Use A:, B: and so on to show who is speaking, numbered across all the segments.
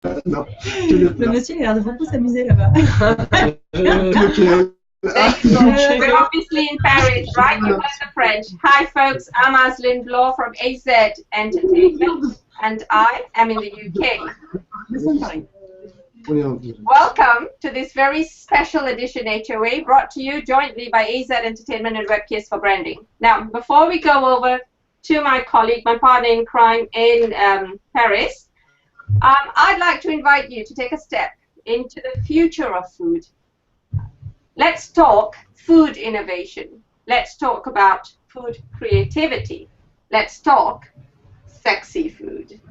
A: Non.
B: Le monsieur il a l'air de beaucoup s'amuser là-bas.
C: We're obviously in Paris, right? You heard the French. Hi folks, I'm Azlin Bloor from AZ Entertainment and I am in the UK. Welcome to this very special edition HOA brought to you jointly by AZ Entertainment and WEBKISS for branding. Now, before we go over to my colleague, my partner in crime in Paris, I'd like to invite you to take a step into the future of food. Let's talk food innovation. Let's talk about food creativity. Let's talk sexy food.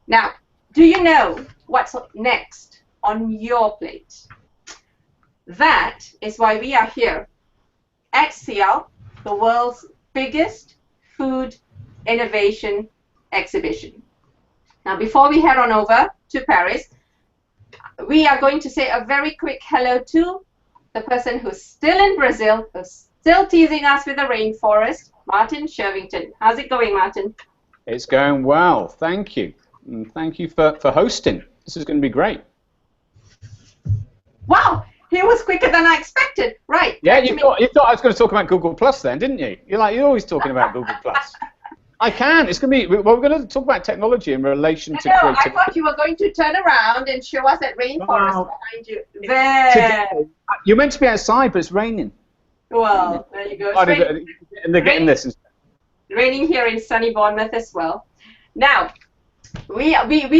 C: Now, do you know what's next on your plate? That is why we are here at CIAL, the world's biggest food innovation exhibition. Now, before we head on over to Paris, we are going to say a very quick hello to the person who's still in Brazil, who's still teasing us with the rainforest, Martin Shervington. How's it going, Martin?
D: It's going well, thank you. And thank you for hosting. This is going to be great.
C: Wow, he was quicker than I expected. Right.
D: Yeah, you thought I was going to talk about Google Plus then, didn't you? You're always talking about Google Plus. I can. It's going to be. Well, we're going to talk about technology in relation to creativity.
C: I thought you were going to turn around and show us that rainforest behind you. There.
D: Today, you're meant to be outside, but it's raining.
C: Well, there you go.
D: And they're getting this.
C: Raining here in sunny Bournemouth as well. Now, we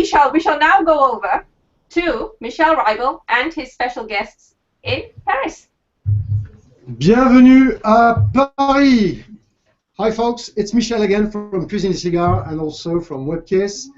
C: shall now go over to Michel Reibel and his special guests in Paris.
A: Bienvenue à Paris. Hi folks, it's Michel again from Cuisine Cigares and also from WEBKISS.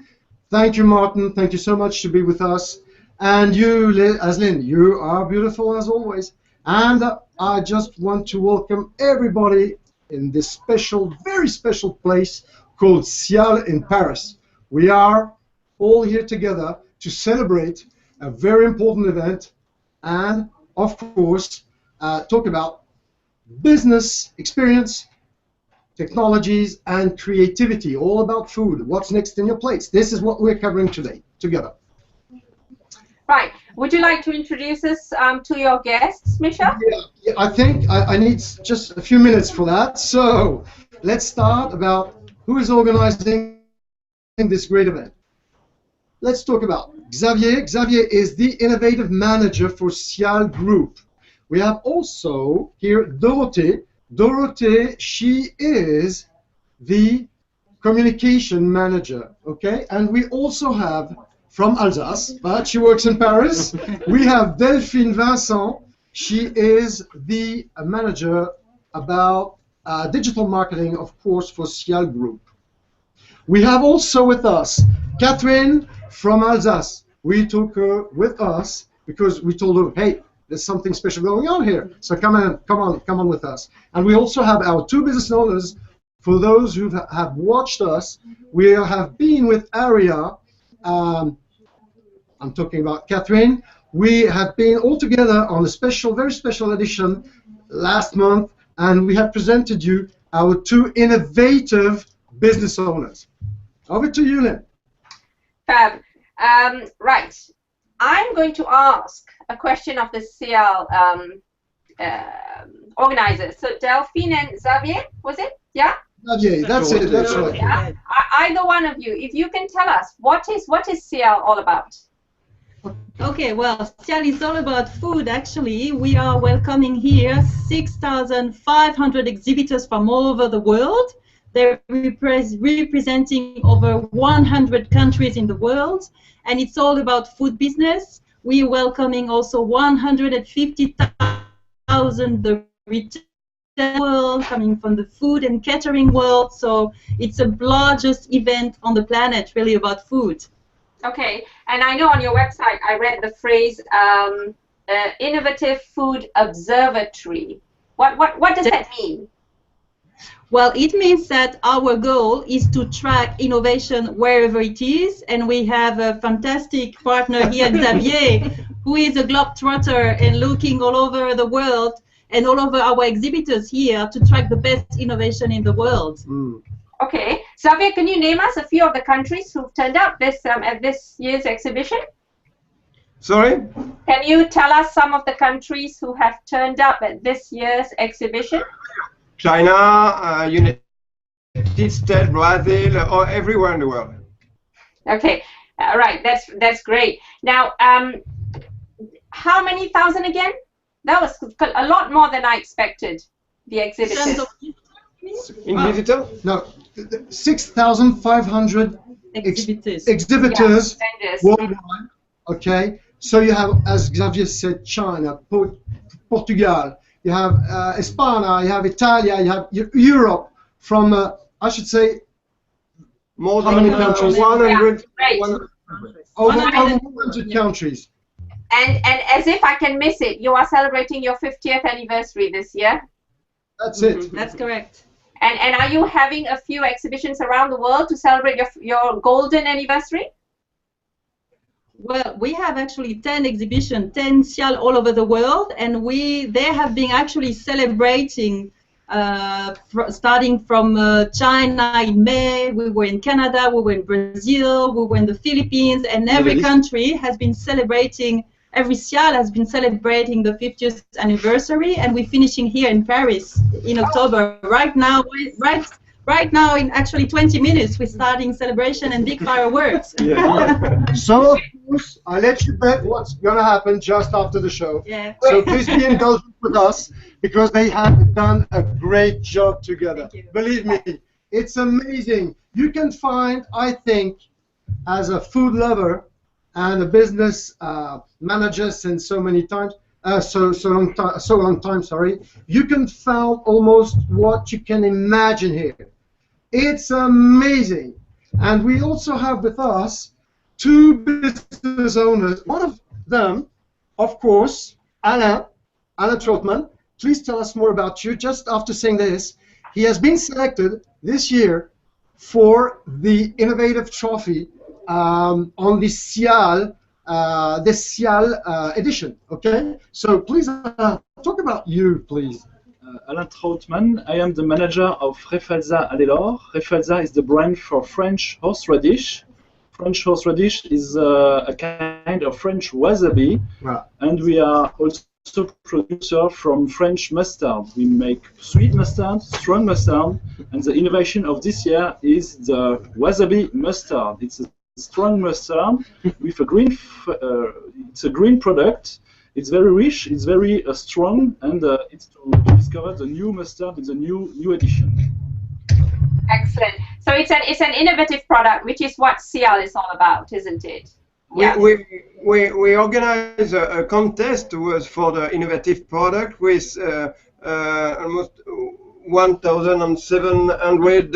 A: Thank you, Martin. Thank you so much to be with us. And you, Azlin, you are beautiful as always. And I just want to welcome everybody in this special, very special place called CIAL in Paris. We are all here together to celebrate a very important event and, of course, talk about business experience, technologies, and creativity, all about food. What's next in your plates? This is what we're covering today, together.
C: Right. Would you like to introduce us to your guests, Michel?
A: Yeah, I think I need just a few minutes for that. So let's start about who is organizing this great event. Let's talk about Xavier. Xavier is the innovative manager for CIAL Group. We have also here Dorothée. Dorothée, she is the communication manager, okay? And we also have, from Alsace, but she works in Paris, we have Delphine Vincent. She is the manager about digital marketing, of course, for CIAL Group. We have also with us Catherine from Alsace. We took her with us because we told her, hey, there's something special going on here. So come on with us. And we also have our two business owners. For those who have watched us, we have been with Aria. I'm talking about Catherine. We have been all together on a special, very special edition last month, and we have presented you our two innovative business owners. Over to you, Lynn.
C: Fab. Right. I'm going to ask a question of the CIAL organizers. So Delphine and Xavier, was it? Yeah?
A: Xavier, that's it. That's right.
C: Yeah? Either one of you, if you can tell us, what is CIAL all about?
B: Okay, well, CIAL is all about food, actually. We are welcoming here 6,500 exhibitors from all over the world. They're representing over 100 countries in the world, and it's all about food business. We're welcoming also 150,000 the retail world coming from the food and catering world. So it's the largest event on the planet, really, about food.
C: Okay, and I know on your website I read the phrase innovative food observatory. What does that mean?
B: Well, it means that our goal is to track innovation wherever it is, and we have a fantastic partner here, Xavier, who is a globetrotter and looking all over the world and all over our exhibitors here to track the best innovation in the world.
A: Mm.
C: Okay, Xavier, can you name us a few of the countries who've turned up this at this year's exhibition?
E: Sorry?
C: Can you tell us some of the countries who have turned up at this year's exhibition?
E: China, United States, Brazil, or everywhere in the world.
C: Okay, right. That's great. Now, how many thousand again? That was a lot more than I expected. The exhibitors.
E: In digital?
A: No, 6,500 exhibitors worldwide. Okay, so you have, as Xavier said, China, Portugal, you have España, you have Italia, you have Europe, from I should say,
E: more
A: how
E: than
A: many countries?
E: 100.
A: Over 100 countries.
C: And as if I can miss it, you are celebrating your 50th anniversary this year.
A: That's it.
B: That's correct.
C: And are you having a few exhibitions around the world to celebrate your golden anniversary?
B: Well, we have actually 10 exhibitions, 10 cials all over the world, and they have been actually celebrating starting from China in May. We were in Canada, we were in Brazil, we were in the Philippines, and every country has been celebrating. Every cial has been celebrating the 50th anniversary, and we're finishing here in Paris in October. Right now, in actually 20 minutes, we're starting celebration and big fireworks.
A: So, of course, I'll let you bet what's going to happen just after the show.
B: Yeah.
A: So please be indulgent with us, because they have done a great job together. Believe me, it's amazing. You can find, I think, as a food lover and a business manager since so long time, sorry, you can find almost what you can imagine here. It's amazing. And we also have with us two business owners. One of them, of course, Alain Trotman. Please tell us more about you. Just after saying this, he has been selected this year for the Innovative Trophy on the Cial edition. Okay, so please talk about you, please.
F: Alain Trautmann. I am the manager of Refalsa à l'Elor. Refalsa is the brand for French horseradish. French horseradish is a kind of French wasabi, and we are also producer from French mustard. We make sweet mustard, strong mustard, and the innovation of this year is the wasabi mustard. It's a strong mustard with a green. It's a green product. It's very rich. It's very strong, and it's to discover the new mustard in the new edition.
C: Excellent. So it's an innovative product, which is what Cial is all about, isn't it?
E: Yeah. We organize a contest for the innovative product with almost 1,700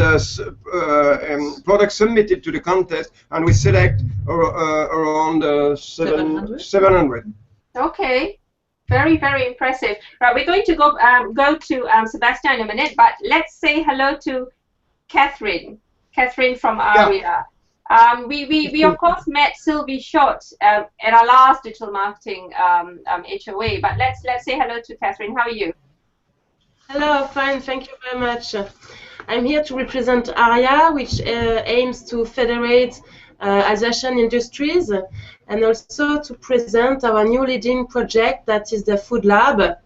E: products submitted to the contest, and we select around 700.
C: Okay, very, very impressive. Right, we're going to go to Sebastian in a minute, but let's say hello to Catherine from ARIA. We of course met Sylvie Schott at our last digital marketing HOA, but let's say hello to Catherine. How are you?
G: Hello, fine, thank you very much. I'm here to represent ARIA, which aims to federate Alsatian industries, and also to present our new leading project, that is the Food Lab,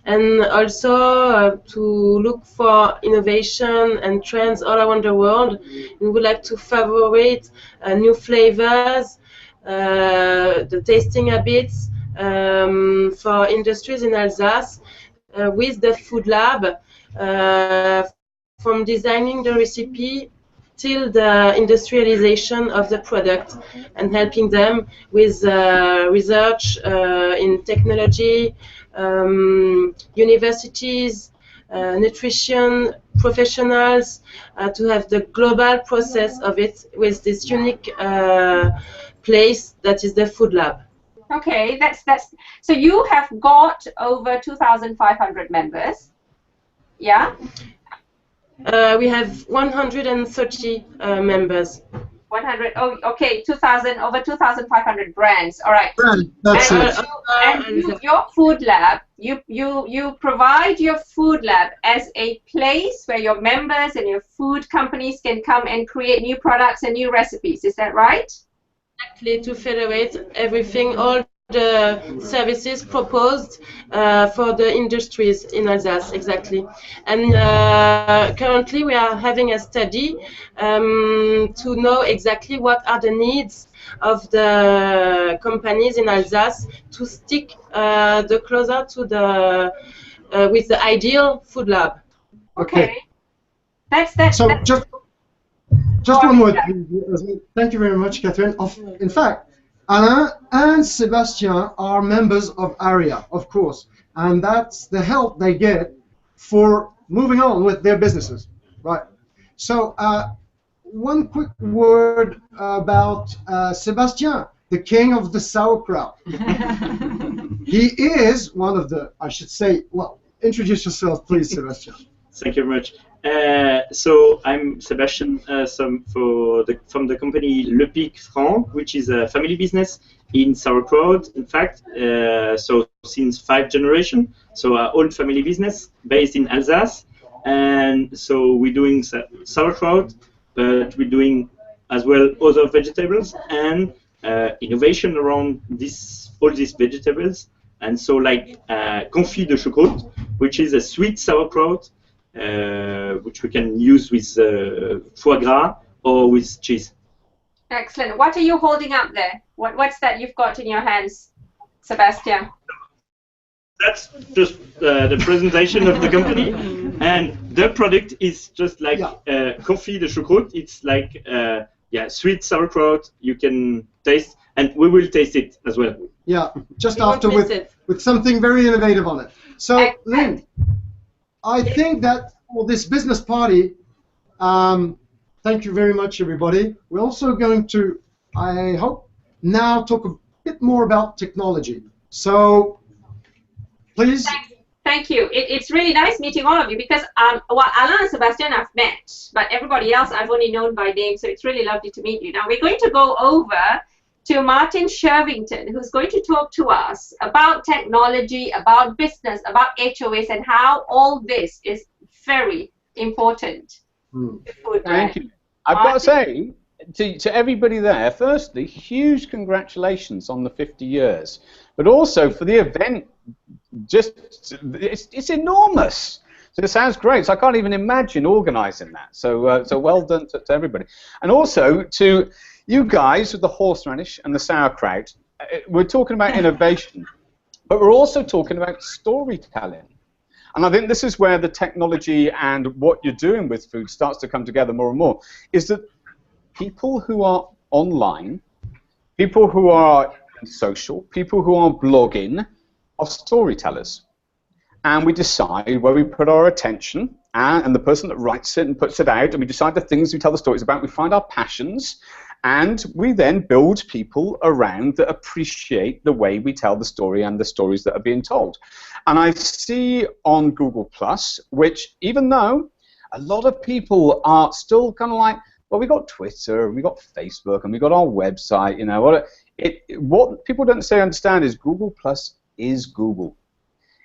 G: and also to look for innovation and trends all around the world. We would like to favorite new flavors, the tasting habits for industries in Alsace with the Food Lab, from designing the recipe till the industrialization of the product, and helping them with research in technology, universities, nutrition professionals, to have the global process of it with this unique place that is the Food Lab.
C: Okay, that's so you have got over 2,500 members, yeah?
G: We have 130 members.
C: 100. Oh, okay. Over 2,500 brands. All right.
A: That's it.
C: Your Food Lab. You provide your Food Lab as a place where your members and your food companies can come and create new products and new recipes. Is that right?
G: Exactly, to federate everything, all the services proposed for the industries in Alsace, exactly. And currently we are having a study to know exactly what are the needs of the companies in Alsace to stick the closer to the with the ideal food lab.
A: Okay.
C: That's
A: So
C: that's
A: just one word. Thank you very much, Catherine. In fact, Alain and Sébastien are members of ARIA, of course, and that's the help they get for moving on with their businesses, right? So one quick word about Sébastien, the king of the sauerkraut. He is one of the, I should say, well, introduce yourself, please, Sébastien.
F: Thank you very much. So I'm Sebastian from the company WEBKISS, which is a family business in sauerkraut. In fact, so since 5 generations, so our own family business based in Alsace, and so we're doing sauerkraut, but we're doing as well other vegetables and innovation around all these vegetables. And so like confit de choucroute, which is a sweet sauerkraut, which we can use with foie gras or with cheese.
C: excellent. What are you holding up there? What's that you've got in your hands, Sebastian?
F: That's just the presentation of the company, and the product is just like confit de choucroute. It's like sweet sauerkraut. You can taste, and we will taste it as well.
A: Yeah, just after with something very innovative on it. So, Lynn, I think that for this business party, thank you very much, everybody. We're also going to, I hope, now talk a bit more about technology. So, please.
C: Thank you. It's really nice meeting all of you because Alain and Sebastian I've met, but everybody else I've only known by name, so it's really lovely to meet you. Now we're going to go over to Martin Shervington, who's going to talk to us about technology, about business, about HOAs, and how all this is very important.
D: Thank you. I've got to say to everybody there, firstly, huge congratulations on the 50 years, but also for the event. It's enormous. So it sounds great. So I can't even imagine organising that. So well done to everybody, and also to you guys with the horseradish and the sauerkraut. We're talking about innovation, but we're also talking about storytelling. And I think this is where the technology and what you're doing with food starts to come together more and more, is that people who are online, people who are social, people who are blogging are storytellers. And we decide where we put our attention, and the person that writes it and puts it out, and we decide the things we tell the stories about, we find our passions, and we then build people around that appreciate the way we tell the story and the stories that are being told. And I see on Google+, which even though a lot of people are still kind of like, well, we got Twitter, we got Facebook, and we got our website, you know, what people don't say understand is Google+ is Google.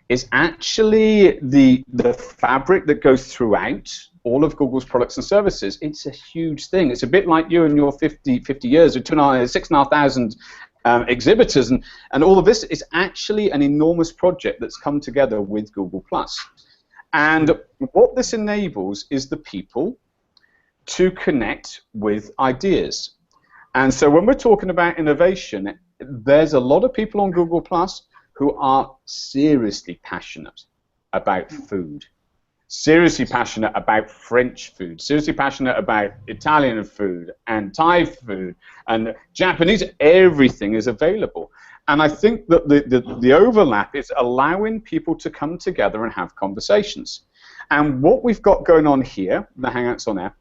D: It's actually the fabric that goes throughout all of Google's products and services. It's a huge thing. It's a bit like you and your 50 years with 6,500 exhibitors, and all of this is actually an enormous project that's come together with Google+. And what this enables is the people to connect with ideas. And so when we're talking about innovation, there's a lot of people on Google+ who are seriously passionate about food, seriously passionate about French food, seriously passionate about Italian food and Thai food and Japanese. Everything is available. And I think that the overlap is allowing people to come together and have conversations. And what we've got going on here, the Hangouts on Air,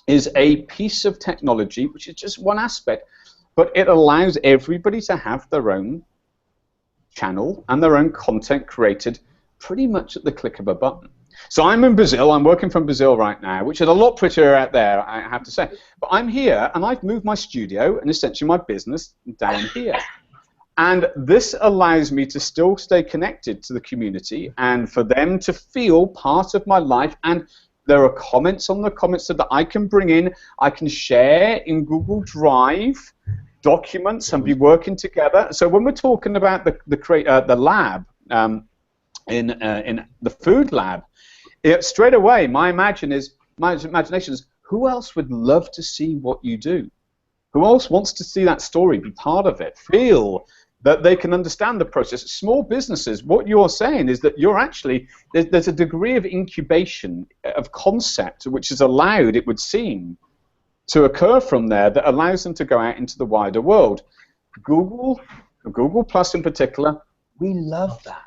D: is a piece of technology, which is just one aspect, but it allows everybody to have their own channel and their own content created pretty much at the click of a button. So I'm in Brazil. I'm working from Brazil right now, which is a lot prettier out there, I have to say. But I'm here, and I've moved my studio and essentially my business down here. And this allows me to still stay connected to the community and for them to feel part of my life. And there are comments on the comments that I can bring in, I can share in Google Drive, documents and be working together. So when we're talking about the lab, in the food lab, straight away my imagination is, who else would love to see what you do? Who else wants to see that story, be part of it, feel that they can understand the process? Small businesses, what you're saying is that you're actually, there's a degree of incubation of concept which is allowed, it would seem, to occur from there that allows them to go out into the wider world. Google Plus in particular, we love that.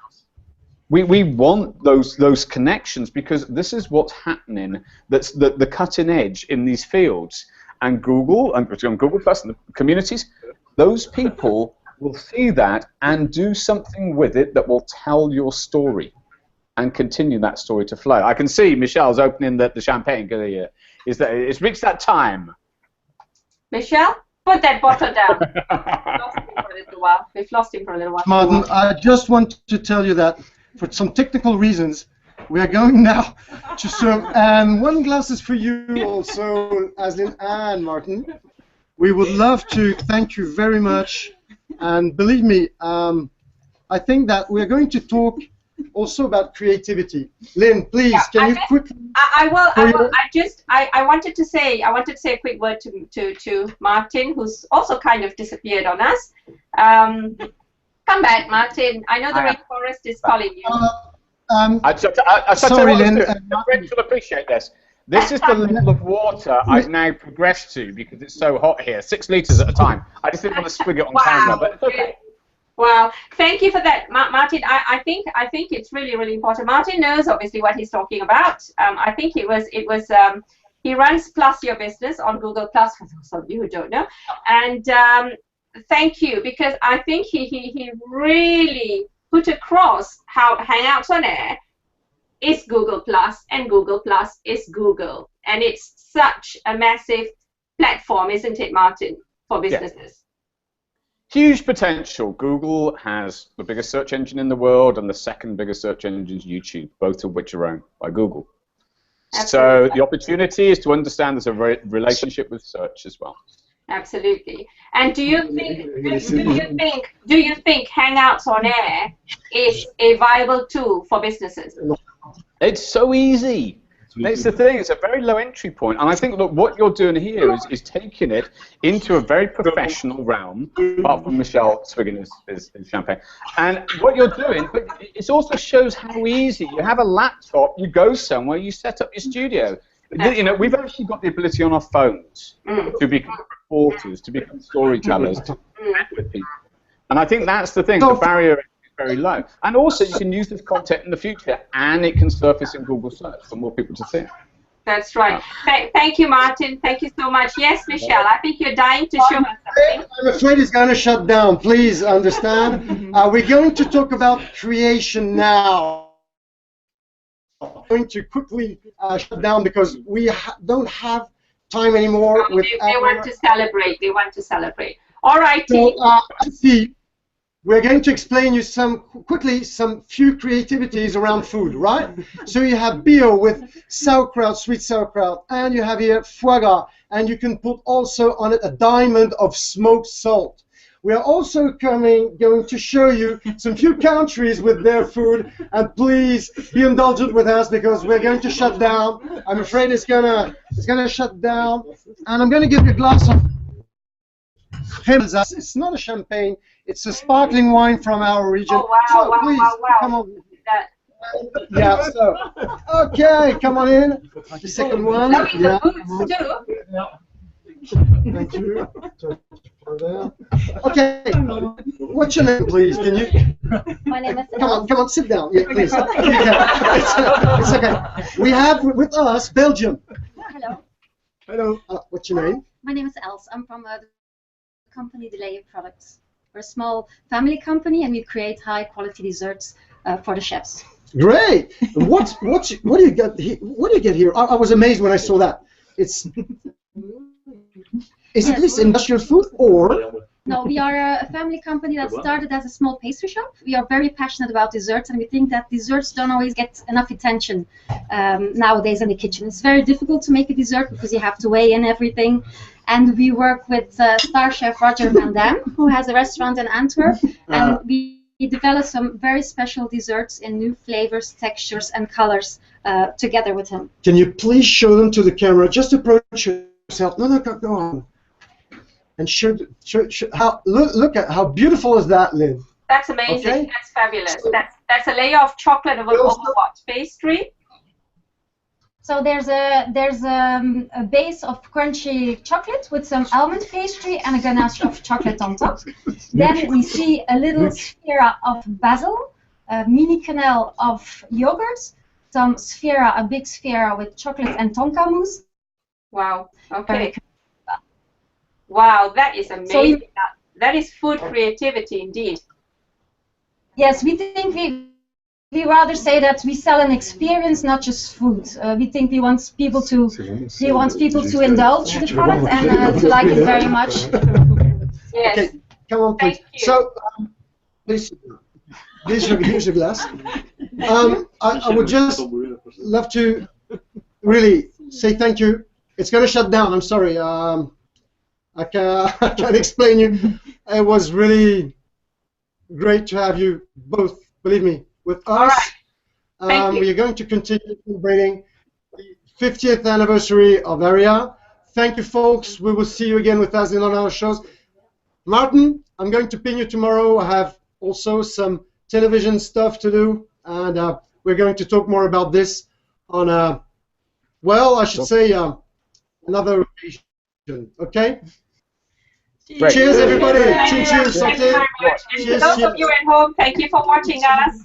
D: We want those connections because this is what's happening. That's the cutting edge in these fields. And Google Plus and the communities, those people will see that and do something with it that will tell your story and continue that story to flow. I can see Michel's opening the champagne. It's reached that time.
C: Michel, put that bottle down. We've lost him for a little while.
A: Martin, I just want to tell you that for some technical reasons, we are going now to serve, and one glass is for you also, Azlin and Martin. We would love to thank you very much, and believe me, I think that we're going to talk also about creativity. Lynn, please, can you quickly?
C: I will. I wanted to say a quick word to Martin, who's also kind of disappeared on us. Come back, Martin. I know the rainforest is calling you.
A: Sorry, Lynn.
D: The French will appreciate this. This is the level of water I've now progressed to because it's so hot here. 6 liters at a time. I just didn't want to swig it on camera, but it's okay.
C: Wow, thank you for that, Martin. I think it's really, really important. Martin knows obviously what he's talking about. I think he runs Plus Your Business on Google Plus for those of you who don't know. And thank you, because I think he really put across how Hangouts on Air is Google Plus, and Google Plus is Google, and it's such a massive platform, isn't it, Martin, for businesses?
D: Yeah. Huge potential. Google has the biggest search engine in the world, and the second biggest search engine is YouTube, both of which are owned by Google. Absolutely. So the opportunity is to understand there's a relationship with search as well.
C: Absolutely. And do you think Hangouts on Air is a viable tool for businesses?
D: It's so easy. That's the thing. It's a very low entry point, and I think look what you're doing here is taking it into a very professional realm. Apart from Michel swigging his champagne, and what you're doing, but it also shows how easy. You have a laptop, you go somewhere, you set up your studio. You know, we've actually got the ability on our phones to become reporters, to become storytellers, to connect with people, and I think that's the thing. The barrier is very low, and also you can use this content in the future, and it can surface in Google search for more people to see.
C: That's right. Thank you, Martin. Thank you so much. Yes, Michel, I think you're dying to show us something.
A: I'm afraid it's going to shut down. Please understand. We're going to talk about creation now. I'm going to quickly shut down because we don't have time anymore.
C: They want to celebrate. They want to celebrate. All right.
A: So, see, we're going to explain you some few creativities around food, right? So you have bio with sauerkraut, sweet sauerkraut, and you have here foie gras, and you can put also on it a diamond of smoked salt. We are also going to show you some few countries with their food, and please be indulgent with us because we're going to shut down. I'm afraid it's gonna shut down, and I'm gonna give you a glass of It's not a champagne. It's a sparkling wine from our region.
C: Oh, wow,
A: so
C: wow,
A: please,
C: wow, wow.
A: come on. Yeah, so, okay, come on in. The second one. Yeah. Thank you. Okay, what's your name, please? Can you?
H: My name is
A: Come on, sit down. Yeah, please. It's okay. We have with us Belgium.
H: Hello.
A: Hello. What's your name?
H: My name is Els. I'm from the company Delay Products. We're a small family company, and we create high-quality desserts for the chefs.
A: Great. What do you get? What do you get here? I was amazed when I saw that. Is it this industrial food or?
H: No, we are a family company that started as a small pastry shop. We are very passionate about desserts, and we think that desserts don't always get enough attention nowadays in the kitchen. It's very difficult to make a dessert because you have to weigh in everything. And we work with star chef Roger Van Dam, who has a restaurant in Antwerp, and we develop some very special desserts in new flavors, textures, and colors together with him.
A: Can you please show them to the camera? Just approach yourself. No, go on. And show how. Look at how beautiful is that, Lynn?
C: That's amazing.
A: Okay.
C: That's fabulous. That's a layer of chocolate over what? Pastry?
H: So there's a base of crunchy chocolate with some almond pastry and a ganache of chocolate on top. Then we see a little sphera of basil, a mini canal of yogurt, some sphera, a big sphera with chocolate and tonka mousse.
C: Wow. Okay. Wow, that is amazing.
H: So
C: that is food creativity indeed.
H: Yes, we think we rather say that we sell an experience, not just food. We think we want people to indulge the product and to like it very much.
C: Yes.
A: Okay, come on, please. So, please here's your glass. I would just love to really say thank you. It's going to shut down. I'm sorry. I can't explain you. It was really great to have you both. Believe me. With us.
C: All right.
A: We are going to continue celebrating the 50th anniversary of Area. Thank you, folks. We will see you again with us in on our shows. Martin, I'm going to ping you tomorrow. I have also some television stuff to do, and we're going to talk more about this on, well, I should say another occasion. Okay?
D: Great.
A: Cheers, everybody.
C: Thank you
A: Cheers.
C: very much. And
A: Cheers.
C: those of you at home, thank you for watching us.